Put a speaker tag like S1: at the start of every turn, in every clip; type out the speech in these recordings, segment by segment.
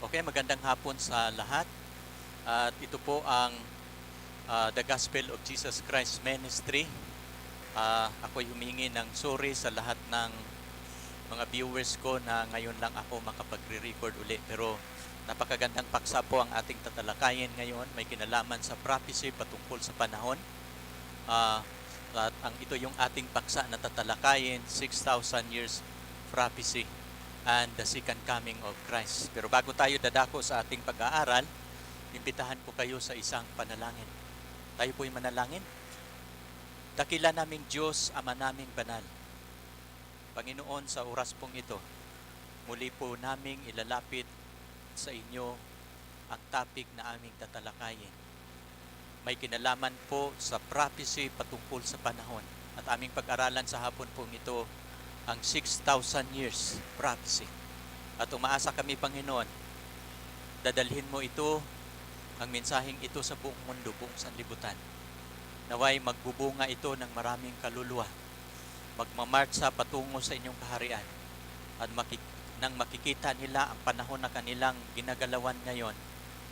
S1: Okay, magandang hapon sa lahat. At ito po ang The Gospel of Jesus Christ Ministry. Ako'y humingi ng sorry sa lahat ng mga viewers ko na ngayon lang ako makapagre-record uli. Pero napakagandang paksa po ang ating tatalakayin ngayon. May kinalaman sa prophecy patungkol sa panahon. At ito yung ating paksa na tatalakayin, 6,000 years prophecy and the second coming of Christ. Pero bago tayo dadako sa ating pag-aaral, imbitahan ko kayo sa isang panalangin. Tayo po'y manalangin. Dakila naming Diyos, Ama naming banal. Panginoon, sa oras pong ito, muli po naming ilalapit sa inyo ang topic na aming tatalakayin. May kinalaman po sa prophecy patungkol sa panahon. At aming pag-aralan sa hapon pong ito, ang 6,000 years prophecy. At umaasa kami, Panginoon, dadalhin mo ito, ang mensaheng ito sa buong mundo, buong sanlibutan. Naway magbubunga ito ng maraming kaluluwa. Magmamartsa patungo sa inyong kaharian. At nang makikita nila ang panahon na kanilang ginagalawan ngayon,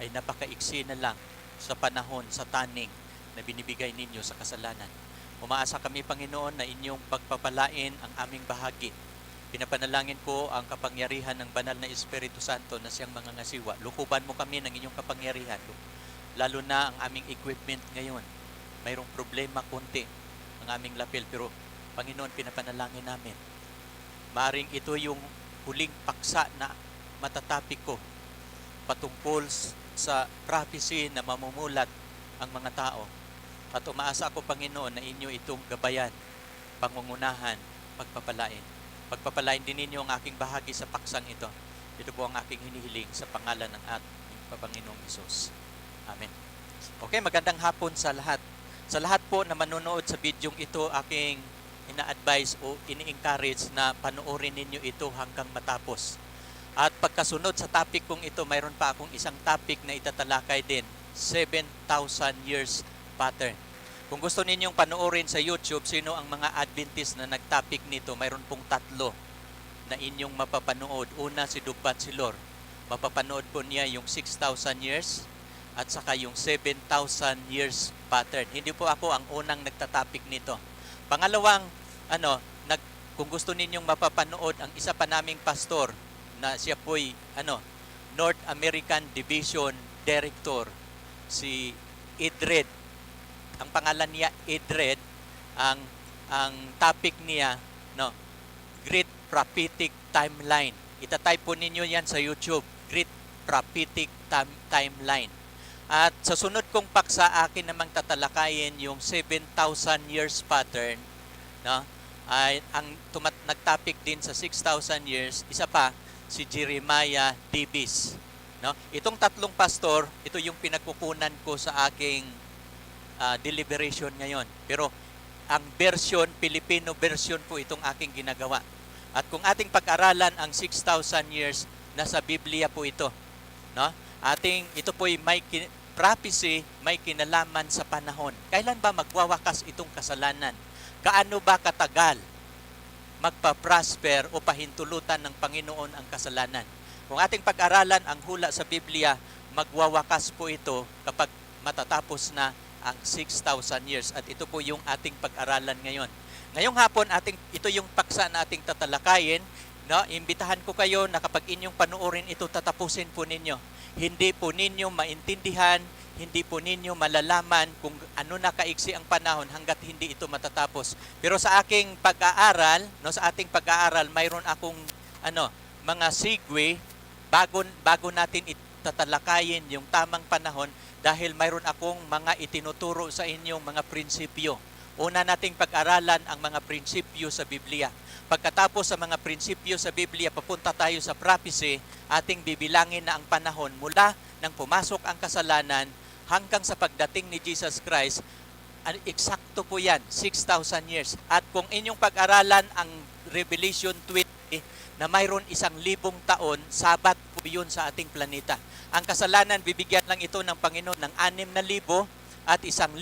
S1: ay napakaiksi na lang sa panahon, sa taning na binibigay ninyo sa kasalanan. Umaasa kami, Panginoon, na inyong pagpapalain ang aming bahagi. Pinapanalangin ko ang kapangyarihan ng banal na Espiritu Santo na siyang mga ngasiwa. Lukuban mo kami ng inyong kapangyarihan. Lalo na ang aming equipment ngayon. Mayroong problema konti ang aming lapel. Pero, Panginoon, pinapanalangin namin. Maaring ito yung huling paksa na matatapik ko patungkol sa prophecy na mamumulat ang mga tao. At umaasa ako, Panginoon, na inyo itong gabayan, pangungunahan, pagpapalain. Pagpapalain din ninyo ang aking bahagi sa paksang ito. Ito po ang aking hinihiling sa pangalan ng ating Panginoong Hesus. Amen. Okay, magandang hapon sa lahat. Sa lahat po na manonood sa bidyong ito, aking ina-advise o ini-encourage na panoorin ninyo ito hanggang matapos. At pagkasunod sa topic kong ito, mayroon pa akong isang topic na itatalakay din, 7,000 years pattern. Kung gusto ninyong panoorin sa YouTube, sino ang mga Adventist na nag-topic nito, mayroon pong 3 na inyong mapapanood. Una, si Dubat Silor. Mapapanood po niya yung 6,000 years at saka yung 7,000 years pattern. Hindi po ako ang unang nagtatopic nito. Pangalawang, kung gusto ninyong mapapanood ang isa pa naming pastor na siya po'y North American Division Director, si Idred. Ang pangalan niya Idred, ang topic niya, Great Prophetic Timeline. Itatype po ninyo yan sa YouTube, Great Prophetic Timeline. At sa sunod kong paksa, akin namang tatalakayin yung 7,000 years pattern, ay ang nagtopic din sa 6,000 years, isa pa, si Jeremiah Davis. Itong 3 pastor, ito yung pinagkukunan ko sa aking deliberation ngayon. Pero ang version, Filipino version po itong aking ginagawa. At kung ating pag-aralan ang 6,000 years, nasa Biblia po ito. Ito po ay may prophecy, may kinalaman sa panahon. Kailan ba magwawakas itong kasalanan? Kaano ba katagal magpa-prosper o pahintulutan ng Panginoon ang kasalanan? Kung ating pag-aralan ang hula sa Biblia, magwawakas po ito kapag matatapos na ang 6,000 years. At ito po yung ating pag-aralan ngayon. Ngayong hapon, ito yung paksa na ating tatalakayin. Imbitahan ko kayo na kapag inyong panoorin ito, tatapusin po ninyo. Hindi po ninyo maintindihan, hindi po ninyo malalaman kung ano na kaiksi ang panahon hanggat hindi ito matatapos. Pero sa aking pag-aaral, sa ating pag-aaral, mayroon akong mga segue bago natin tatalakayin yung tamang panahon, dahil mayroon akong mga itinuturo sa inyong mga prinsipyo. Una nating pag-aralan ang mga prinsipyo sa Biblia. Pagkatapos sa mga prinsipyo sa Biblia, papunta tayo sa prophecy, ating bibilangin na ang panahon mula nang pumasok ang kasalanan hanggang sa pagdating ni Jesus Christ. Eksakto po yan, 6,000 years. At kung inyong pag-aralan ang Revelation 20, na mayroon 1,000 taon, sabat po yun sa ating planeta. Ang kasalanan, bibigyan lang ito ng Panginoon ng 6,000 at 1,000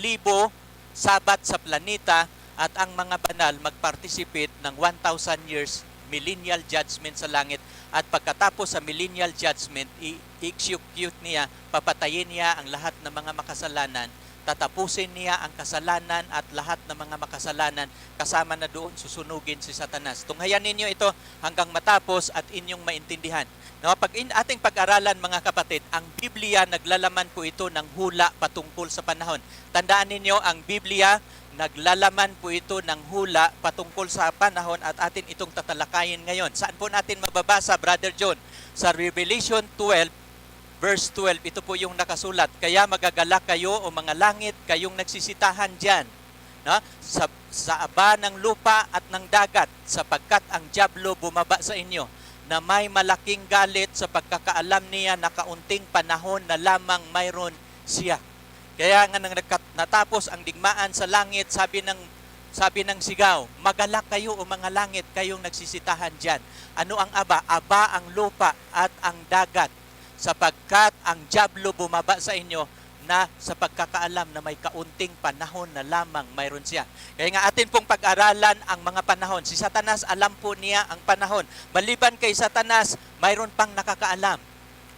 S1: sabat sa planeta, at ang mga banal mag-participate ng 1,000 years millennial judgment sa langit, at pagkatapos sa millennial judgment, i-execute niya, papatayin niya ang lahat ng mga makasalanan, tatapusin niya ang kasalanan at lahat ng mga makasalanan, kasama na doon susunugin si Satanas. Tunghayan ninyo ito hanggang matapos at inyong maintindihan. No, ating pag-aralan mga kapatid, ang Biblia naglalaman po ito ng hula patungkol sa panahon. Tandaan ninyo, ang Biblia naglalaman po ito ng hula patungkol sa panahon at atin itong tatalakayin ngayon. Saan po natin mababasa, Brother John? Sa Revelation 12, verse 12, ito po yung nakasulat. Kaya magagalak kayo o mga langit, kayong nagsisitahan dyan, no? Sa aba ng lupa at ng dagat, sapagkat ang dyablo bumaba sa inyo, na may malaking galit sa pagkakaalam niya na kaunting panahon na lamang mayroon siya. Kaya nga nang natapos ang digmaan sa langit, sabi ng sigaw, magalak kayo o mga langit, kayong nagsisitahan dyan. Ano ang aba? Aba ang lupa at ang dagat, sapagkat ang dyablo bumaba sa inyo na sa pagkakaalam na may kaunting panahon na lamang mayroon siya. Kaya nga atin pong pag-aralan ang mga panahon. Si Satanas, alam po niya ang panahon. Maliban kay Satanas, mayroon pang nakakaalam,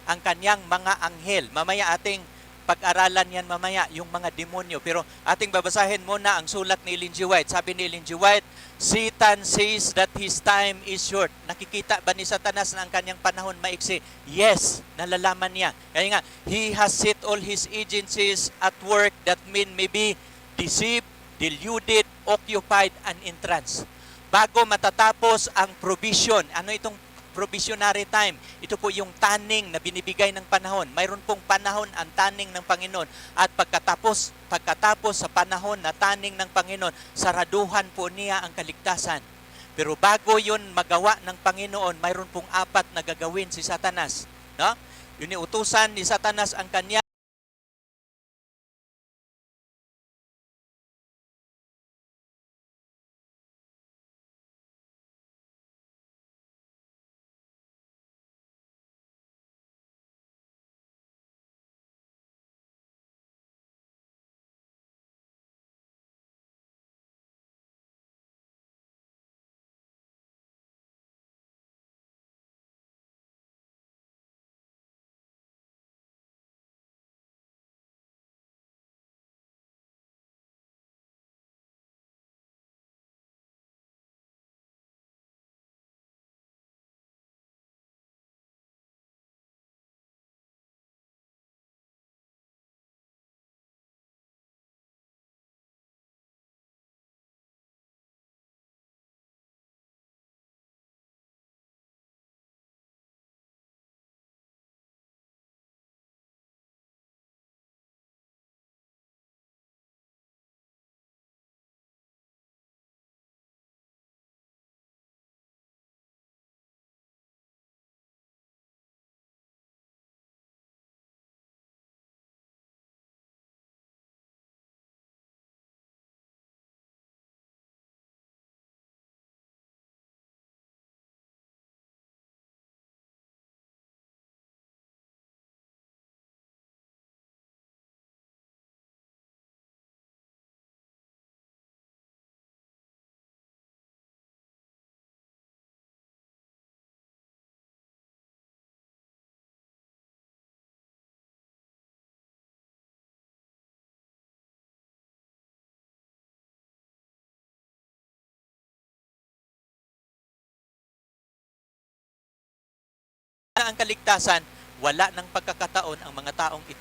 S1: ang kanyang mga anghel. Mamaya ating pag-aralan yan mamaya, yung mga demonyo. Pero ating babasahin muna ang sulat ni Ellen G. White. Sabi ni Ellen G. White, Satan says that his time is short. Nakikita ba ni Satanas na ang kanyang panahon maiksi? Yes, nalalaman niya. Kaya nga, he has set all his agencies at work that men may be deceived, deluded, occupied, and in trance. Bago matatapos ang provision, ano itong provisionary time? Ito po yung taning na binibigay ng panahon. Mayroon pong panahon ang taning ng Panginoon. At pagkatapos sa panahon na taning ng Panginoon, saraduhan po niya ang kaligtasan. Pero bago yun magawa ng Panginoon, mayroon pong 4 na gagawin si Satanas. No? Utusan ni Satanas ang kanya na ang kaligtasan, wala ng pagkakataon ang mga taong ito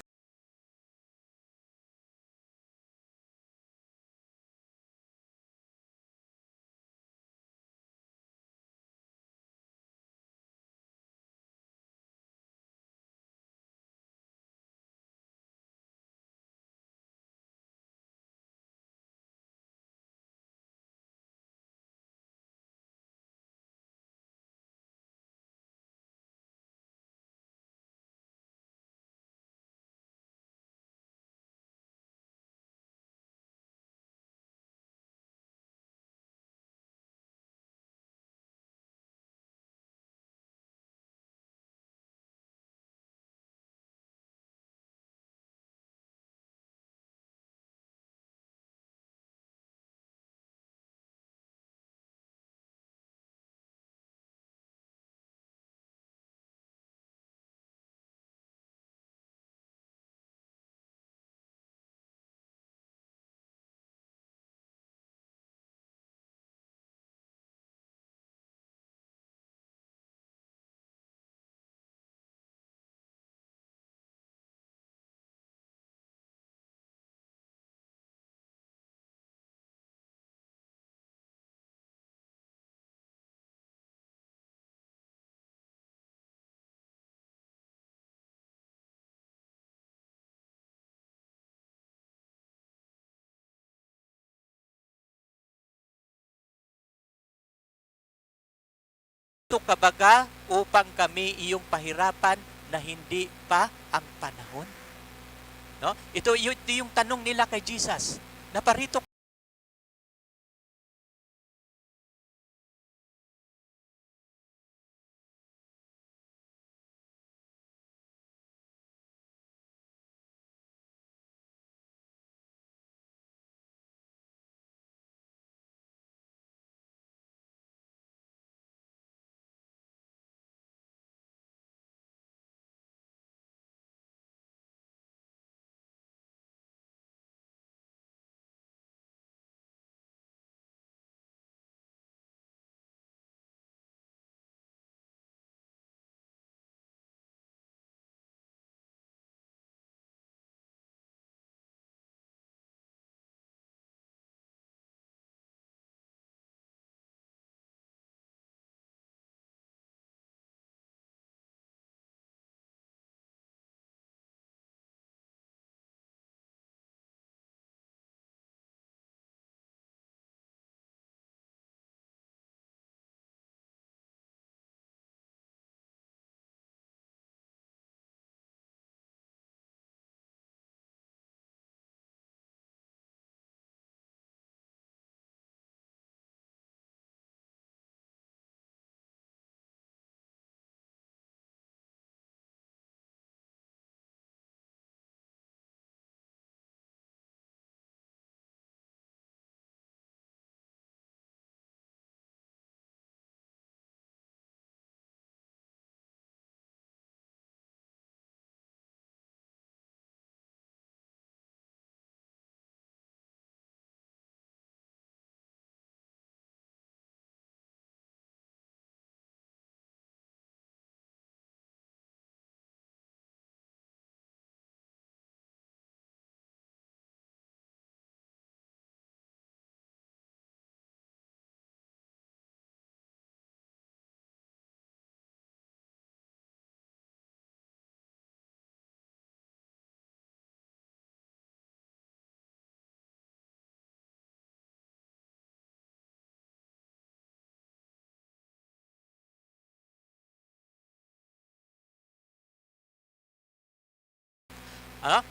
S1: Ito kabaga upang kami iyong pahirapan na hindi pa ang panahon. No? Ito yung tanong nila kay Jesus. Naparito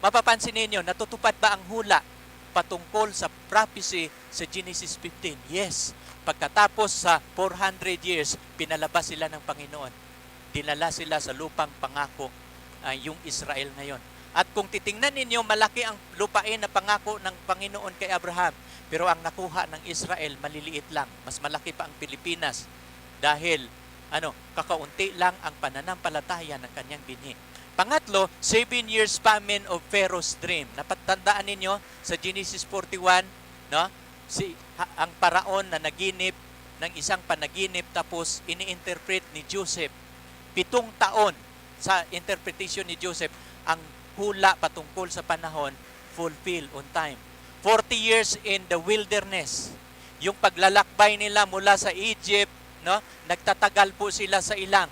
S1: mapapansin ninyo, natutupad ba ang hula patungkol sa prophecy sa Genesis 15? Yes. Pagkatapos sa 400 years, pinalabas sila ng Panginoon. Dinala sila sa lupang pangako, yung Israel ngayon. At kung titingnan ninyo, malaki ang lupain na pangako ng Panginoon kay Abraham. Pero ang nakuha ng Israel, maliliit lang. Mas malaki pa ang Pilipinas. Dahil, kakaunti lang ang pananampalataya ng kanyang binhi. Pangatlo, 7 years famine of Pharaoh's dream. Napatandaan ninyo sa Genesis 41, no? Ang paraon na naginip ng isang panaginip tapos ini-interpret ni Joseph. 7 taon sa interpretation ni Joseph, ang hula patungkol sa panahon fulfill on time. 40 years in the wilderness. Yung paglalakbay nila mula sa Egypt, no? Nagtatagal po sila sa ilang.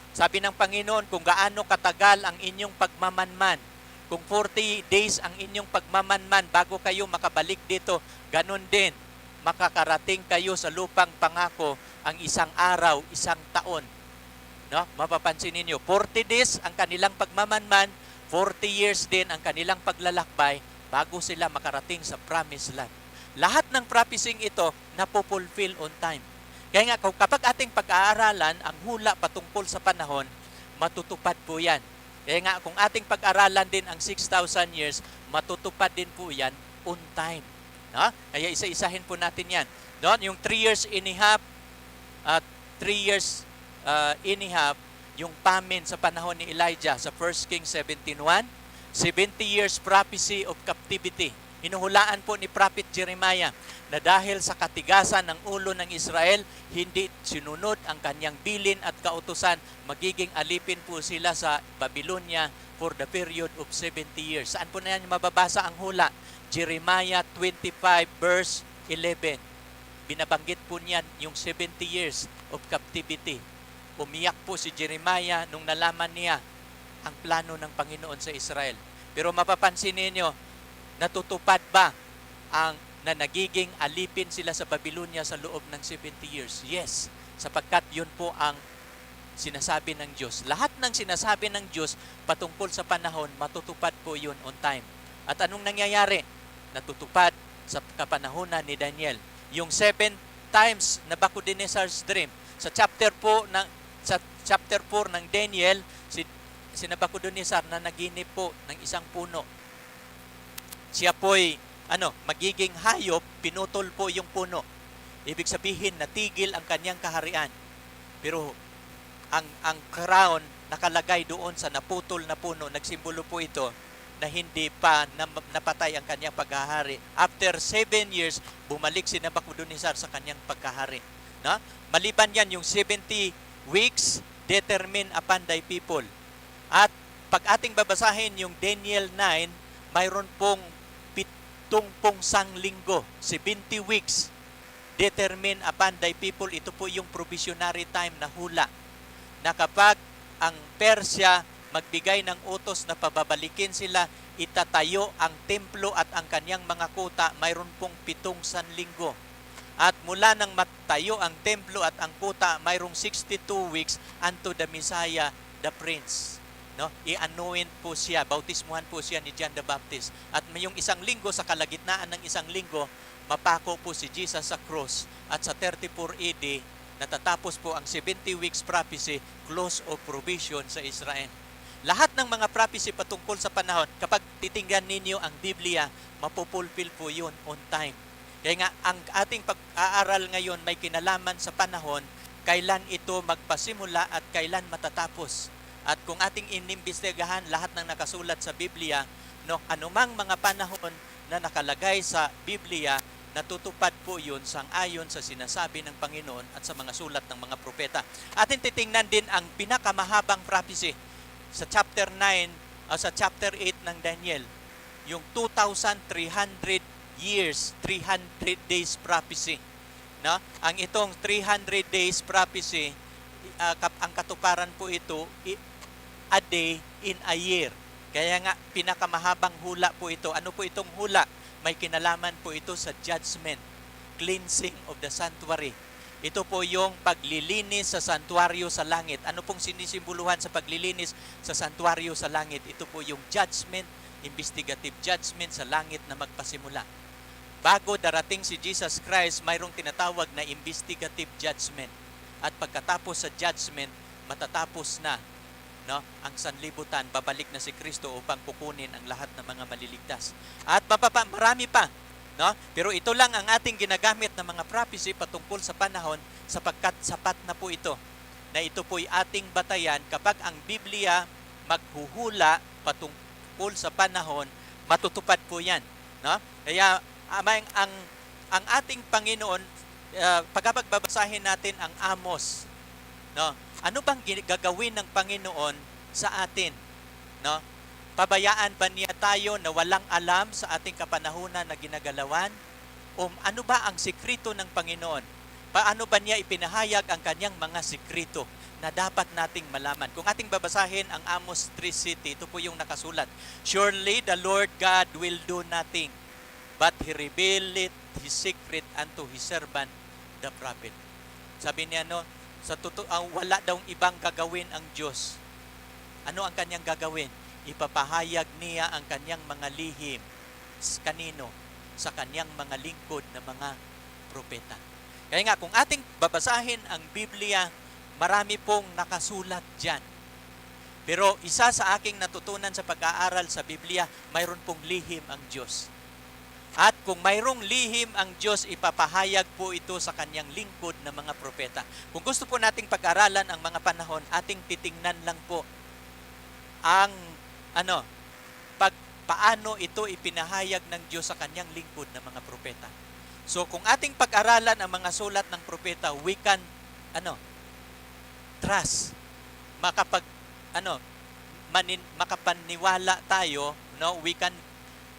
S1: Sabi ng Panginoon, kung gaano katagal ang inyong pagmamanman, kung 40 days ang inyong pagmamanman bago kayo makabalik dito, ganun din, makakarating kayo sa lupang pangako ang isang araw, isang taon. No? Mapapansin ninyo, 40 days ang kanilang pagmamanman, 40 years din ang kanilang paglalakbay bago sila makarating sa promised land. Lahat ng prophesying ito napopulfill on time. Kaya nga, kapag ating pag-aaralan ang hula patungkol sa panahon, matutupad po yan. Kaya nga, kung ating pag-aralan din ang 6,000 years, matutupad din po yan on time. No? Kaya isa-isahin po natin yan. No? Yung 3 years and a half, 3 years and a half, yung famine sa panahon ni Elijah sa 1 Kings 17:1, 70 years prophecy of captivity. Hinuhulaan po ni Prophet Jeremiah na dahil sa katigasan ng ulo ng Israel, hindi sinunod ang kanyang bilin at kautusan, magiging alipin po sila sa Babylonia for the period of 70 years. Saan po na yan mababasa ang hula? Jeremiah 25 verse 11. Binabanggit po niyan yung 70 years of captivity. Umiyak po si Jeremiah nung nalaman niya ang plano ng Panginoon sa Israel. Pero mapapansin ninyo, natutupad ba ang na nagiging alipin sila sa Babylonia sa loob ng 70 years? Yes. sapagkat yun po ang sinasabi ng Diyos. Lahat ng sinasabi ng Diyos patungkol sa panahon, matutupad po yun on time. At anong nangyayari? Natutupad sa kapanahunan ni Daniel. Yung 7 times na Nabucodonosar's dream, sa chapter 4 ng Daniel, si Nabucodonosar na naginip po ng isang puno. Siya po'y magiging hayop, pinutol po yung puno. Ibig sabihin, natigil ang kanyang kaharian. Pero ang crown nakalagay doon sa naputol na puno, nagsimbolo po ito na hindi pa napatay ang kanyang paghahari. After 7 years, bumalik si Nabucodonosar sa kanyang pagkahari. No? Maliban yan, yung 70 weeks determined upon thy people. At pag ating babasahin yung Daniel 9, mayroon pong 70 linggo, 70 weeks determined upon thy people. Ito po yung provisionary time na hula, na kapag ang Persya magbigay ng utos na pababalikin sila, itatayo ang templo at ang kanyang mga kuta, mayroon pong 7 sanlinggo. At mula nang matayo ang templo at ang kuta, mayroong 62 weeks unto the Messiah, the Prince. No? I-anoint po siya, bautismuhan po siya ni John the Baptist. At yung isang linggo, sa kalagitnaan ng isang linggo, mapako po si Jesus sa cross. At sa 34 AD, natatapos po ang 70 weeks prophecy, close of provision sa Israel. Lahat ng mga prophecy patungkol sa panahon, kapag titingnan ninyo ang Biblia, mapupulfill po yun on time. Kaya nga, ang ating pag-aaral ngayon may kinalaman sa panahon, kailan ito magpasimula at kailan matatapos. At kung ating inimbestigahan lahat ng nakasulat sa Biblia, anumang mga panahon na nakalagay sa Biblia, natutupad po yun sang-ayon sa sinasabi ng Panginoon at sa mga sulat ng mga propeta. Atin titingnan din ang pinakamahabang prophecy sa chapter 9 o sa chapter 8 ng Daniel, yung 2,300 years, 300 days prophecy. No? Ang itong 300 days prophecy, ang katuparan po ito, a day in a year. Kaya nga, pinakamahabang hula po ito. Ano po itong hula? May kinalaman po ito sa judgment, cleansing of the sanctuary. Ito po yung paglilinis sa santuaryo sa langit. Ano pong sinisimbuluhan sa paglilinis sa santuaryo sa langit? Ito po yung judgment, investigative judgment sa langit na magpasimula. Bago darating si Jesus Christ, mayroong tinatawag na investigative judgment. At pagkatapos sa judgment, matatapos na ang sanlibutan, babalik na si Kristo upang kukunin ang lahat ng mga maliligtas. At marami pa. No? Pero ito lang ang ating ginagamit ng mga prophecy patungkol sa panahon, sapagkat sapat na po ito. Na ito po'y ating batayan kapag ang Biblia maghuhula patungkol sa panahon, matutupad po yan. No? Kaya ang ating Panginoon, pagkapagbabasahin natin ang Amos, no? Ano bang gagawin ng Panginoon sa atin? No? Pabayaan ba niya tayo na walang alam sa ating kapanahunan na ginagalawan? O ano ba ang sikreto ng Panginoon? Paano ba niya ipinahayag ang kanyang mga sikreto na dapat nating malaman? Kung ating babasahin ang Amos 3:6, ito po yung nakasulat. Surely the Lord God will do nothing, but He revealed His secret unto His servant, the prophet. Sabi niya, sa totoo, wala daw ibang gagawin ang Diyos. Ano ang kanyang gagawin? Ipapahayag niya ang kanyang mga lihim. Kanino? Sa kanyang mga lingkod na mga propeta. Kaya nga, kung ating babasahin ang Biblia, marami pong nakasulat dyan. Pero isa sa aking natutunan sa pag-aaral sa Biblia, mayroon pong lihim ang Diyos. At kung mayroong lihim ang Diyos, ipapahayag po ito sa kanyang lingkod na mga propeta. Kung gusto po nating pag-aralan ang mga panahon, ating titingnan lang po ang paano ito ipinahayag ng Diyos sa kanyang lingkod na mga propeta. So kung ating pag-aralan ang mga sulat ng propeta, we can trust, makapaniwala tayo, we can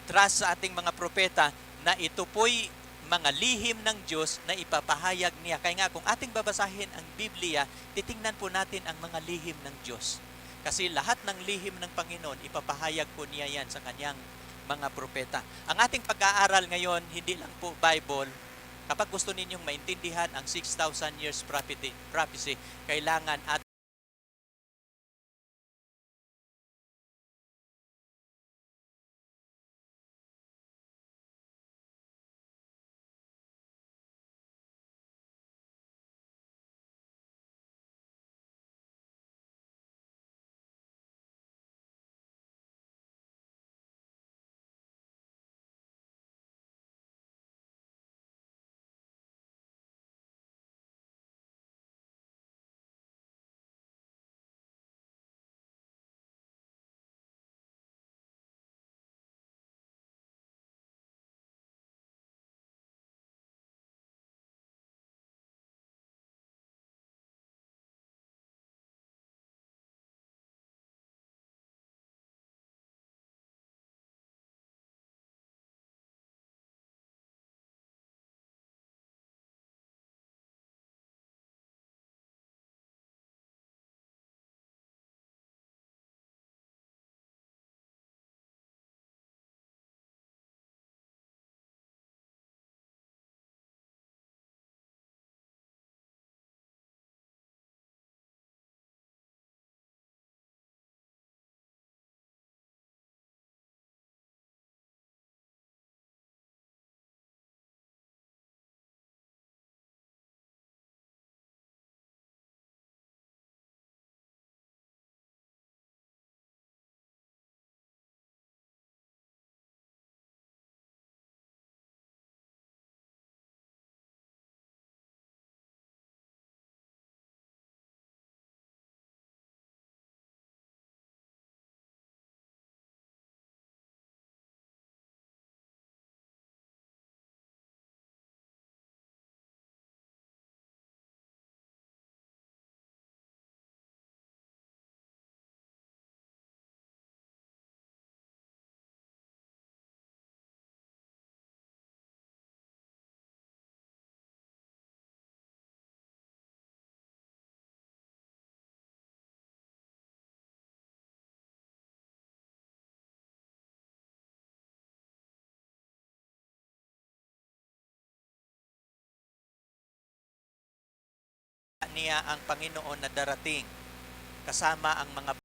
S1: trust sa ating mga propeta na ito po'y mga lihim ng Diyos na ipapahayag niya. Kaya nga, kung ating babasahin ang Biblia, titingnan po natin ang mga lihim ng Diyos. Kasi lahat ng lihim ng Panginoon, ipapahayag po niya yan sa kanyang mga propeta. Ang ating pag-aaral ngayon, hindi lang po Bible, Kapag gusto ninyong maintindihan ang 6,000 years prophecy, kailangan at niya ang Panginoon na darating kasama ang mga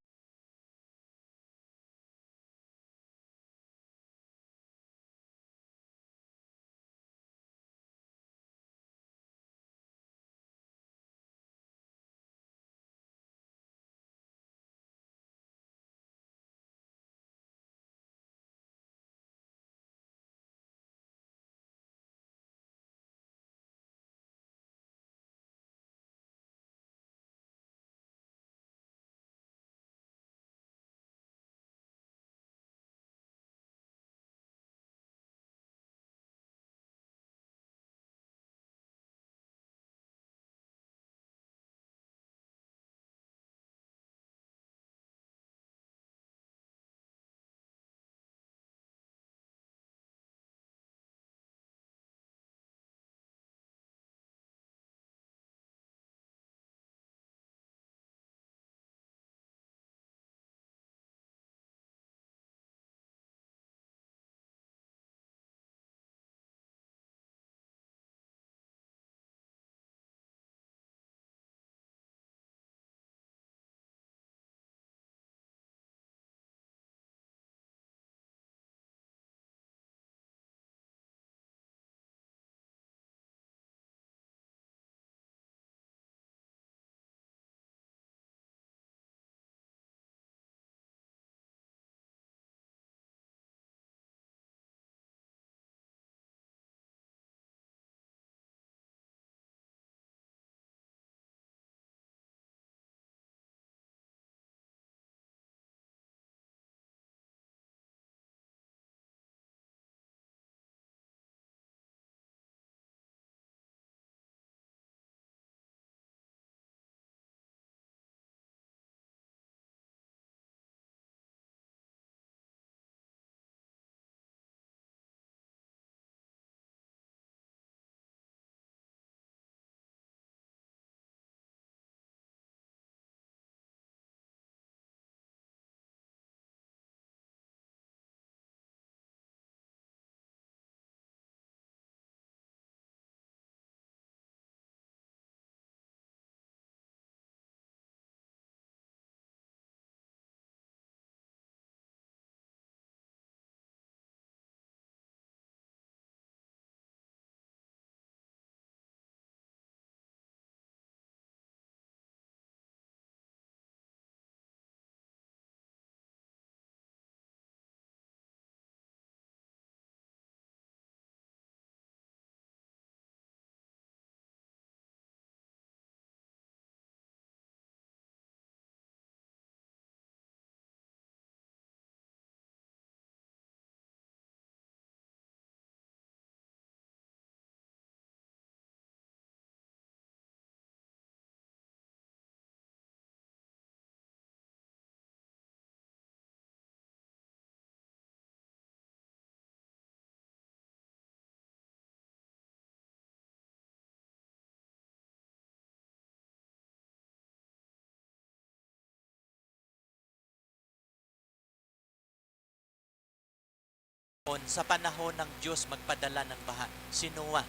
S1: sa panahon ng Diyos magpadala ng baha? Si Noah.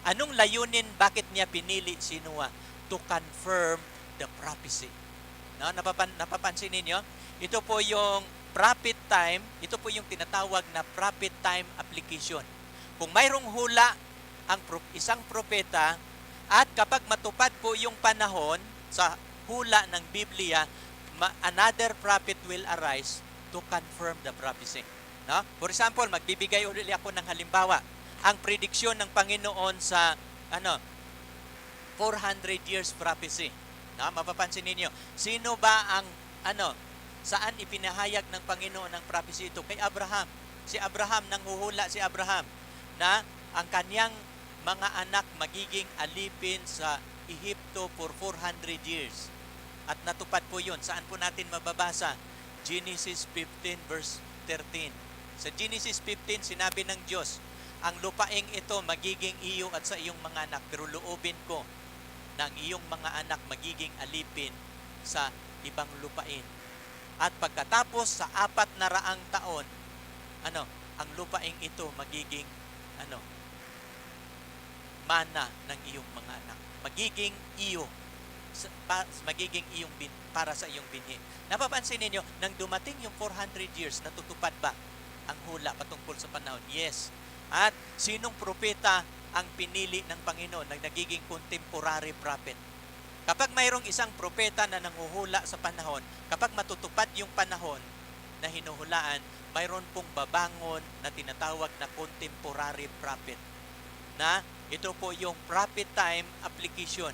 S1: Anong layunin, bakit niya pinili si Noah? To confirm the prophecy. No, napapansin ninyo? Ito po yung prophet time, ito po yung tinatawag na prophet time application. Kung mayroong hula ang isang propeta at kapag matupad po yung panahon sa hula ng Biblia, another prophet will arise to confirm the prophecy. No? For example, magbibigay ulit ako ng halimbawa. Ang prediksyon ng Panginoon sa 400 years prophecy. No? Mapapansin ninyo, sino ba ang saan ipinahayag ng Panginoon ang prophecy ito? Kay Abraham. Si Abraham, nanghuhula si Abraham na ang kanyang mga anak magiging alipin sa Ehipto for 400 years. At natupad po yun. Saan po natin mababasa? Genesis 15 verse 13. Sa Genesis 15, sinabi ng Diyos, ang lupaing ito magiging iyo at sa iyong mga anak, pero loobin ko na ang iyong mga anak magiging alipin sa ibang lupain. At pagkatapos sa 400 taon, ang lupaing ito magiging mana ng iyong mga anak. Magiging iyo. Magiging iyong para sa iyong binhi. Napapansin ninyo, nang dumating yung 400 years, natutupad ba ang hula patungkol sa panahon? Yes. At sinong propeta ang pinili ng Panginoon na nagiging contemporary prophet? Kapag mayroong isang propeta na nanguhula sa panahon, kapag matutupad yung panahon na hinuhulaan, mayroon pong babangon na tinatawag na contemporary prophet. Na ito po yung prophet time application.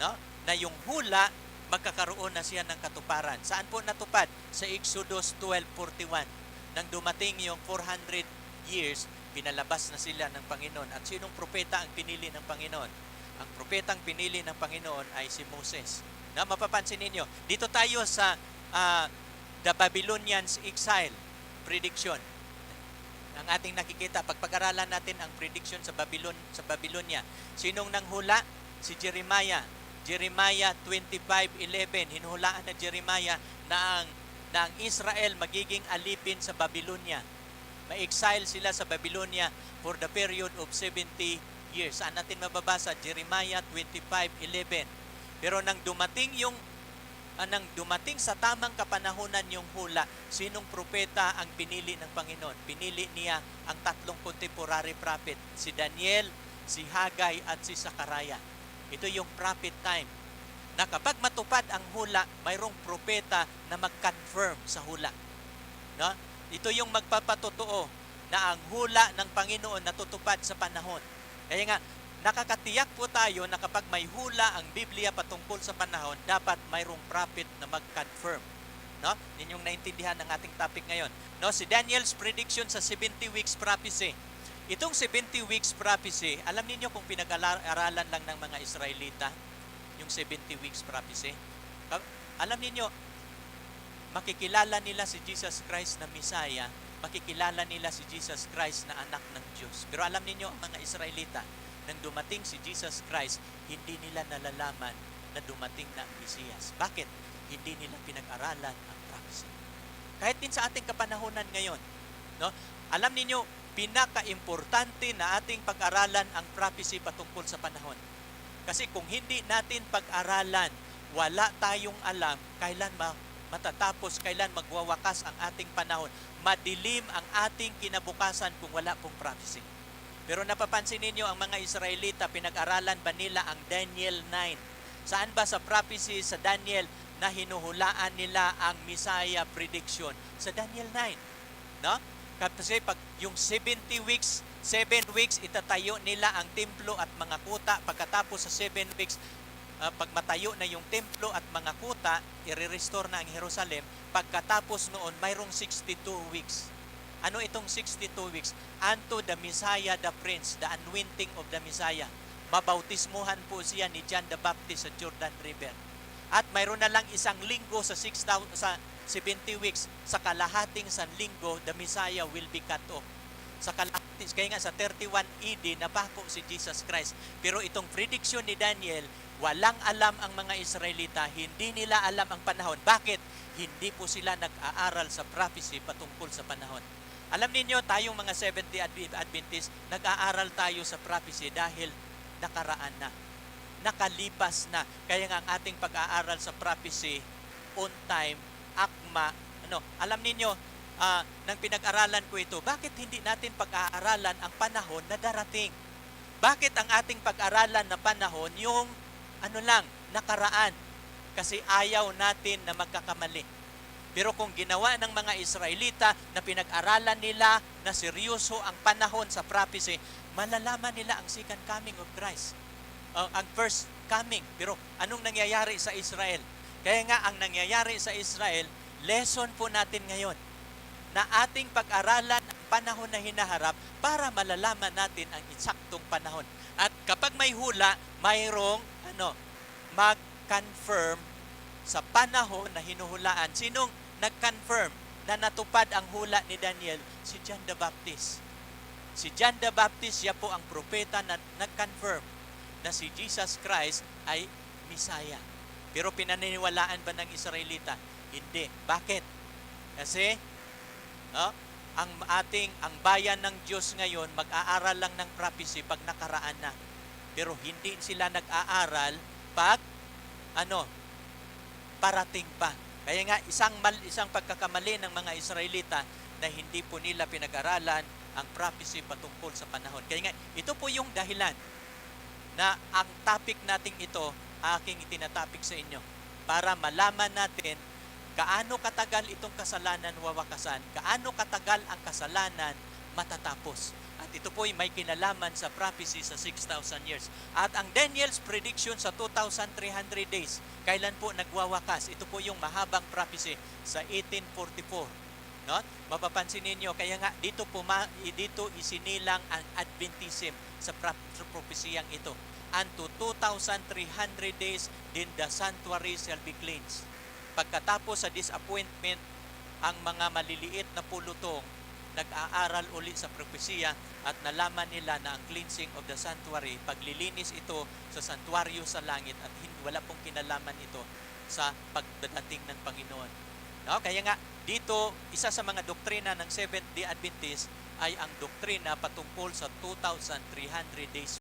S1: No? Na yung hula, magkakaroon na siya ng katuparan. Saan po natupad? Sa Exodus 12:41. Nang dumating yung 400 years, pinalabas na sila ng Panginoon. At sinong propeta ang pinili ng Panginoon? Ang propetang pinili ng Panginoon ay si Moses. Na mapapansin ninyo, dito tayo sa the Babylonians exile prediction. Ang ating nakikita, pagpag-aralan natin ang prediction sa Babylonia. Sinong nanghula? Si Jeremiah. Jeremiah 25:11, hinuhulaan na Jeremiah na ang Israel magiging alipin sa Babylonia. Ma-exile sila sa Babylonia for the period of 70 years. Saan natin mababasa? Jeremiah 25:11. Pero nang dumating sa tamang kapanahunan yung hula, sinong propeta ang pinili ng Panginoon? Pinili niya ang 3 contemporary prophet, si Daniel, si Haggai at si Zechariah. Ito yung prophet time. Na kapag matupad ang hula, mayroong propeta na mag-confirm sa hula. No? Ito yung magpapatotoo na ang hula ng Panginoon natutupad sa panahon. Kaya nga, nakakatiyak po tayo na kapag may hula ang Biblia patungkol sa panahon, dapat mayroong prophet na mag-confirm. No? Ninyong naintindihan ang ating topic ngayon. No? Si Daniel's prediction sa 70 weeks prophecy. Itong 70 weeks prophecy, alam niyo kung pinag-aralan lang ng mga Israelita, yung 70 weeks prophecy, alam niyo, makikilala nila si Jesus Christ na Messiah, makikilala nila si Jesus Christ na anak ng Diyos. Pero alam niyo, ang mga Israelita, nang dumating si Jesus Christ, hindi nila nalalaman na dumating na ang Mesiyas. Bakit? Hindi nila pinag-aralan ang prophecy. Kahit din sa ating kapanahunan ngayon, no? Alam niyo, pinaka-importante na ating pag-aralan ang prophecy patungkol sa panahon. Kasi kung hindi natin pag-aralan, wala tayong alam kailan matatapos, kailan magwawakas ang ating panahon. Madilim ang ating kinabukasan kung wala pong prophecy. Pero napapansin ninyo, ang mga Israelita, pinag-aralan ba nila ang Daniel 9? Saan ba sa prophecy sa Daniel na hinuhulaan nila ang Messiah prediction? Sa Daniel 9. No? Kasi pag yung 70 weeks, 7 weeks, itatayo nila ang templo at mga kuta. Pagkatapos sa 7 weeks, pag matayo na yung templo at mga kuta, i-restore na ang Jerusalem. Pagkatapos noon, mayroong 62 weeks. Ano itong 62 weeks? Unto the Messiah, the Prince, the anointing of the Messiah. Mabautismuhan po siya ni John the Baptist sa Jordan River. At mayroon na lang isang linggo sa 70 weeks. Sa kalahating linggo, the Messiah will be cut off. Kaya nga sa 31 AD, napako si Jesus Christ. Pero itong prediction ni Daniel, walang alam ang mga Israelita, hindi nila alam ang panahon. Bakit? Hindi po sila nag-aaral sa prophecy patungkol sa panahon. Alam ninyo, tayong mga Seventh-day Adventist, nag-aaral tayo sa prophecy dahil nakaraan na. Nakalipas na. Kaya nga ang ating pag-aaral sa prophecy, on time, akma, alam ninyo, nang pinag-aralan ko ito, bakit hindi natin pag-aaralan ang panahon na darating? Bakit ang ating pag-aralan na panahon yung nakaraan? Kasi ayaw natin na magkakamali. Pero kung ginawa ng mga Israelita na pinag-aralan nila na seryoso ang panahon sa prophecy, malalaman nila ang second coming of Christ. Ang first coming. Pero anong nangyayari sa Israel? Kaya nga ang nangyayari sa Israel, lesson po natin ngayon na ating pag-aralan ang panahon na hinaharap para malalaman natin ang eksaktong panahon. At kapag may hula, mayroong mag-confirm sa panahon na hinuhulaan. Sinong nag-confirm na natupad ang hula ni Daniel? Si John the Baptist. Si John the Baptist, siya po ang propeta na nag-confirm na si Jesus Christ ay Messiah. Pero pinaniniwalaan ba ng Israelita? Hindi. Bakit? Kasi ang bayan ng Diyos ngayon mag-aaral lang ng prophecy pag nakaraan na. Pero hindi sila nag-aaral pag parating pa. Kaya nga isang pagkakamali ng mga Israelita na hindi po nila pinag-aralan ang prophecy patungkol sa panahon. Kaya nga ito po yung dahilan na ang topic nating ito aking itinatapik sa inyo para malaman natin gaano katagal itong kasalanan wawakasan, gaano katagal ang kasalanan matatapos. At ito po ay may kinalaman sa prophecy sa 6,000 years. At ang Daniel's prediction sa 2,300 days, kailan po nagwawakas? Ito po yung mahabang prophecy sa 1844. No? Mapapansin ninyo, kaya nga dito isinilang ang Adventism sa prophecyang ito. Unto 2,300 days, then the sanctuary shall be cleansed. Pagkatapos sa disappointment, ang mga maliliit na pulutong nag-aaral uli sa propesya at nalaman nila na ang cleansing of the sanctuary, paglilinis ito sa santuaryo sa langit at wala pong kinalaman ito sa pagdating ng Panginoon. No? Kaya nga, dito, isa sa mga doktrina ng Seventh-day Adventist ay ang doktrina patungkol sa 2,300 days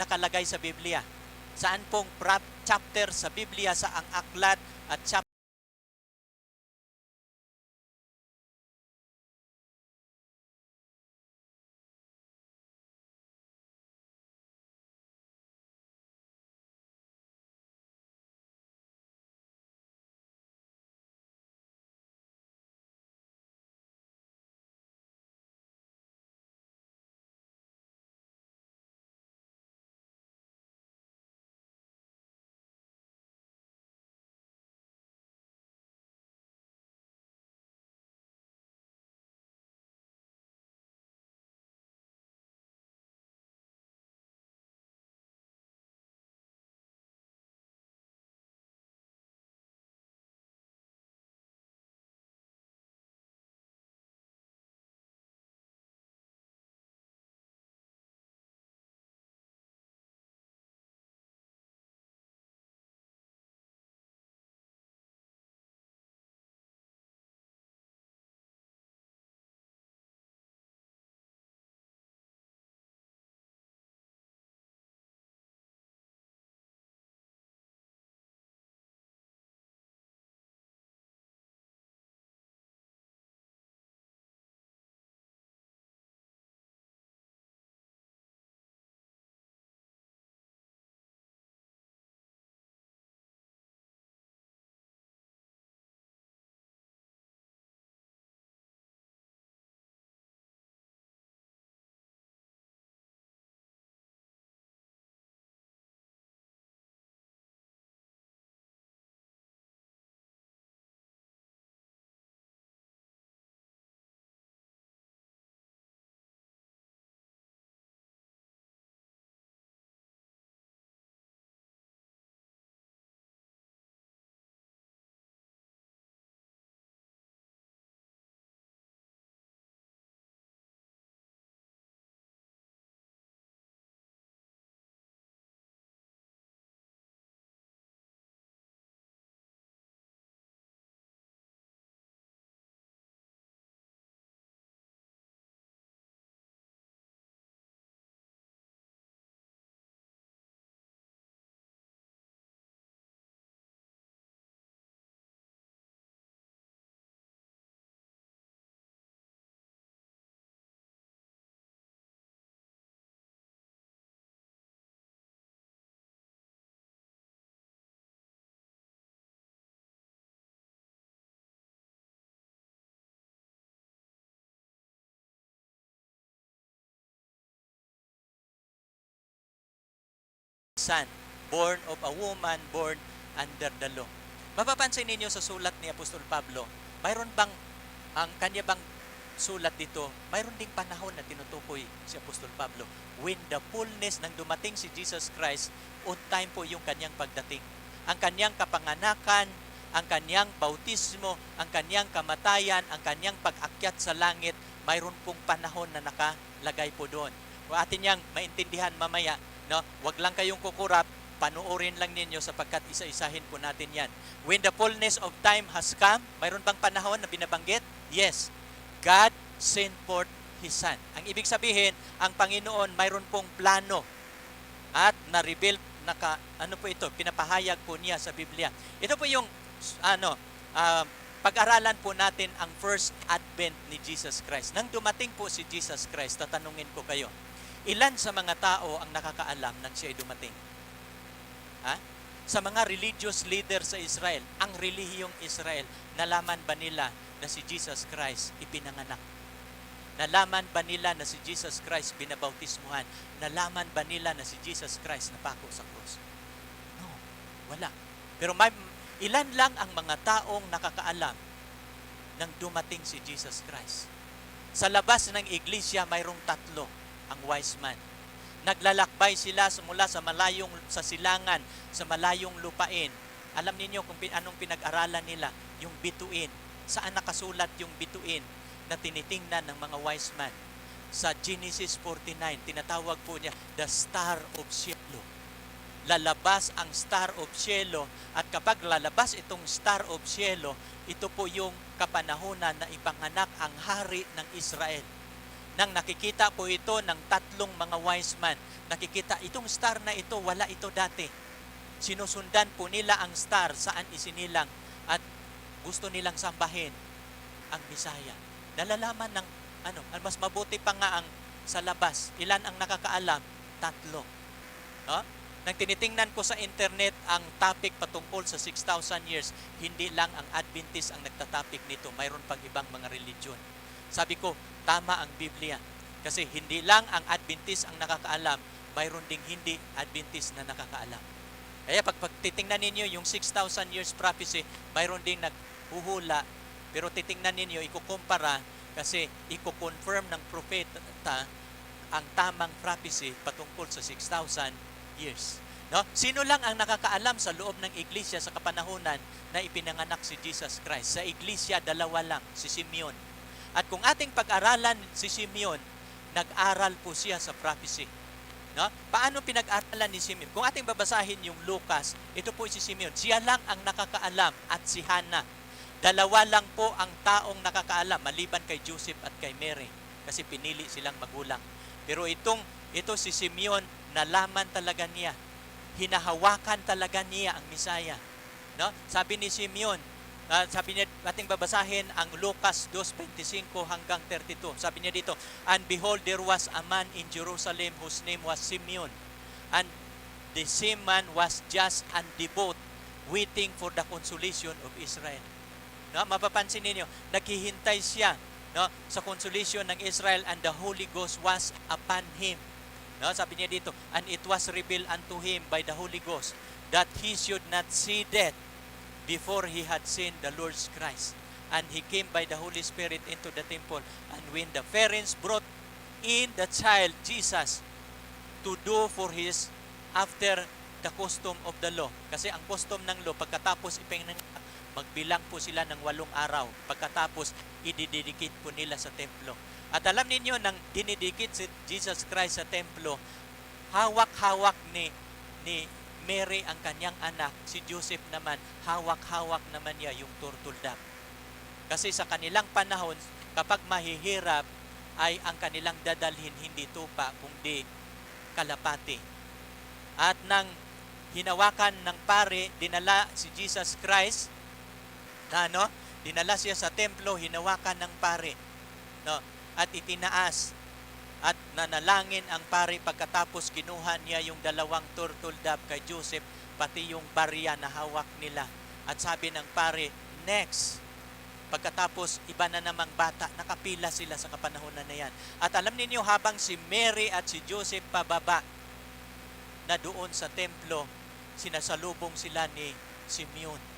S1: nakalagay sa Biblia? Saan pong chapter sa Biblia, sa ang aklat at chapter son, born of a woman, born under the law. Mapapansin ninyo sa sulat ni Apostol Pablo, mayroon bang, ang kanya bang sulat dito, mayroon ding panahon na tinutukoy si Apostol Pablo. When the fullness, nang dumating si Jesus Christ, on time po yung kanyang pagdating. Ang kanyang kapanganakan, ang kanyang bautismo, ang kanyang kamatayan, ang kanyang pag-akyat sa langit, mayroon pong panahon na nakalagay po doon. O atin niyang maintindihan mamaya, no? Wag lang kayong kukurap, panoorin lang ninyo sapagkat isa-isahin po natin yan. When the fullness of time has come, mayroon bang panahon na binabanggit? Yes. God sent forth His Son. Ang ibig sabihin, ang Panginoon mayroon pong plano at na-reveal, po ito, pinapahayag po niya sa Biblia. Ito po yung pag-aralan po natin ang first advent ni Jesus Christ. Nang dumating po si Jesus Christ, tatanungin ko kayo, ilan sa mga tao ang nakakaalam nang siya ay dumating? Ha? Sa mga religious leaders sa Israel, ang relihiyong Israel, nalaman ba nila na si Jesus Christ ipinanganak? Nalaman ba nila na si Jesus Christ binabautismuhan? Nalaman ba nila na si Jesus Christ napako sa krus? No, wala. Pero ilan lang ang mga taong nakakaalam nang dumating si Jesus Christ? Sa labas ng iglesia, mayroong 3 ang wise man. Naglalakbay sila mula sa silangan, sa malayong lupain. Alam niyo kung anong pinag-aralan nila? Yung bituin. Saan nakasulat yung bituin na tinitingnan ng mga wise man? Sa Genesis 49, tinatawag po niya the star of cielo. Lalabas ang star of cielo, at kapag lalabas itong star of cielo, ito po yung kapanahunan na ipanganak ang hari ng Israel. Nang nakikita po ito ng 3 mga wise man, nakikita, itong star na ito, wala ito dati. Sinusundan po nila ang star saan isinilang at gusto nilang sambahin ang Bisaya. Nalalaman ng mas mabuti pa nga ang sa labas. Ilan ang nakakaalam? 3. No? Nang tinitingnan ko sa internet ang topic patungkol sa 6,000 years, hindi lang ang Adventist ang nagtatopic nito, mayroon pang ibang mga religion. Sabi ko, tama ang Biblia. Kasi hindi lang ang Adventist ang nakakaalam, mayroon ding hindi Adventist na nakakaalam. Kaya pag titingnan ninyo yung 6,000 years prophecy, mayroon ding naghuhula, pero titingnan ninyo, ikukumpara, kasi iko-confirm ng propeta ang tamang prophecy patungkol sa 6,000 years. No? Sino lang ang nakakaalam sa loob ng iglesia sa kapanahunan na ipinanganak si Jesus Christ? Sa iglesia, 2 lang, si Simeon. At kung ating pag-aralan si Simeon, nag-aral po siya sa prophecy. No? Paano pinag-aralan ni Simeon? Kung ating babasahin yung Lucas, ito po si Simeon. Siya lang ang nakakaalam at si Hannah. 2 lang po ang taong nakakaalam maliban kay Joseph at kay Mary kasi pinili silang magulang. Pero ito si Simeon, nalaman talaga niya. Hinahawakan talaga niya ang Misaya. No? Sabi ni Simeon, sabi niya, ating babasahin ang Lucas 2:25 hanggang 32. Sabi niya dito, "And behold, there was a man in Jerusalem whose name was Simeon. And the same man was just and devout, waiting for the consolation of Israel." No, mapapansin niyo, naghihintay siya, no, sa consolation ng Israel, and the Holy Ghost was upon him. No, sabi niya dito, "And it was revealed unto him by the Holy Ghost that he should not see death before he had seen the Lord's Christ. And he came by the Holy Spirit into the temple. And when the parents brought in the child Jesus to do for his after the custom of the law." Kasi ang custom ng law, pagkatapos magbilang po sila ng 8 araw. Pagkatapos, ididedicate po nila sa templo. At alam ninyo, nang dinidikit si Jesus Christ sa templo, hawak-hawak ni Mary ang kanyang anak. Si Joseph naman, hawak-hawak naman niya yung turtle dove. Kasi sa kanilang panahon, kapag mahihirap, ay ang kanilang dadalhin hindi tupa, kundi kalapati. At nang hinawakan ng pare, dinala si Jesus Christ, dinala siya sa templo, hinawakan ng pare, no, at itinaas, at nanalangin ang pare. Pagkatapos kinuha niya yung 2 turtle dove kay Joseph, pati yung barya na hawak nila, at sabi ng pare, "Next." Pagkatapos, iba na namang bata, nakapila sila sa kapanahonan na yan. At alam niyo, habang si Mary at si Joseph pababa na doon sa templo, sinasalubong sila ni Simeon.